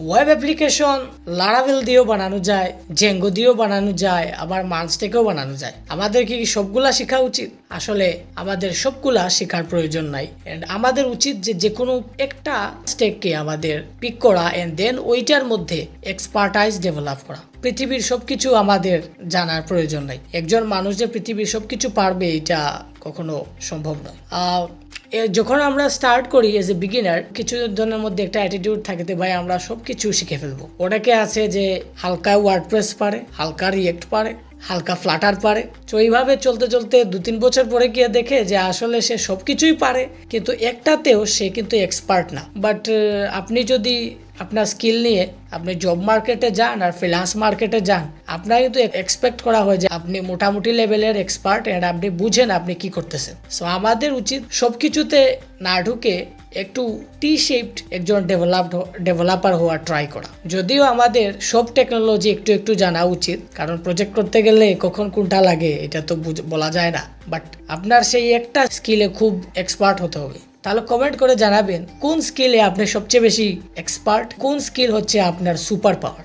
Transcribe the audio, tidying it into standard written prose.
Web application Laravel দিয়েও বানানো যায়, জেঙ্গো দিয়েও বানানো যায়, আবার মানস্টেকেও বানানো যায়। আমাদের কি সবগুলা শেখা উচিত? আসলে আমাদের সবগুলা শেখার প্রয়োজন নাই। এন্ড আমাদের উচিত যে কোনো একটা স্টেককে আমাদের পিক করা এন্ড দেন ওইটার মধ্যে এক্সপার্টাইজ ডেভেলপ করা। পৃথিবীর সবকিছু আমাদের জানার প্রয়োজন নাই। একজন মানুষ যে পৃথিবীর সবকিছু পারবে এটা কখনো সম্ভব নয়। যখন আমরা স্টার্ট করি এজ এ বিগিনার, কিছু জনের মধ্যে একটা অ্যাটিটিউড থাকে ভাই আমরা সবকিছু শিখে ফেলবো। ওটাকে আছে যে হালকা ওয়ার্ডপ্রেস পারে, হালকা রিয়েক্ট পারে, হালকা ফ্লাটার পারে। তো এইভাবে চলতে চলতে 2-3 বছর পরে গিয়ে দেখে যে আসলে সে সবকিছুই পারে, কিন্তু একটাতেও সে কিন্তু এক্সপার্ট না। বাট আপনি যদি আপনার স্কিল নিয়ে আপনি জব মার্কেটে যান আর ফ্রিল্যান্স মার্কেটে যান, আপনার কিন্তু এক্সপেক্ট করা হয় যে আপনি মোটামুটি লেভেলের এক্সপার্ট এন্ড আপনি বুঝেন আপনি কি করতেছেন। সো আমাদের উচিত সবকিছুতে না ঢুকে একটু টি শেপড একজন ডেভেলপার হওয়ার ট্রাই করা। যদিও আমাদের সব টেকনোলজি একটু একটু জানা উচিত, কারণ প্রজেক্ট করতে গেলে কখন কোনটা লাগে এটা তো বলা যায় না। বাট আপনার সেই একটা স্কিলে খুব এক্সপার্ট হতে হবে। তাহলে কমেন্ট করে জানাবেন কোন স্কিলে আপনি সবচেয়ে বেশি এক্সপার্ট, কোন স্কিল হচ্ছে আপনার সুপার পাওয়ার।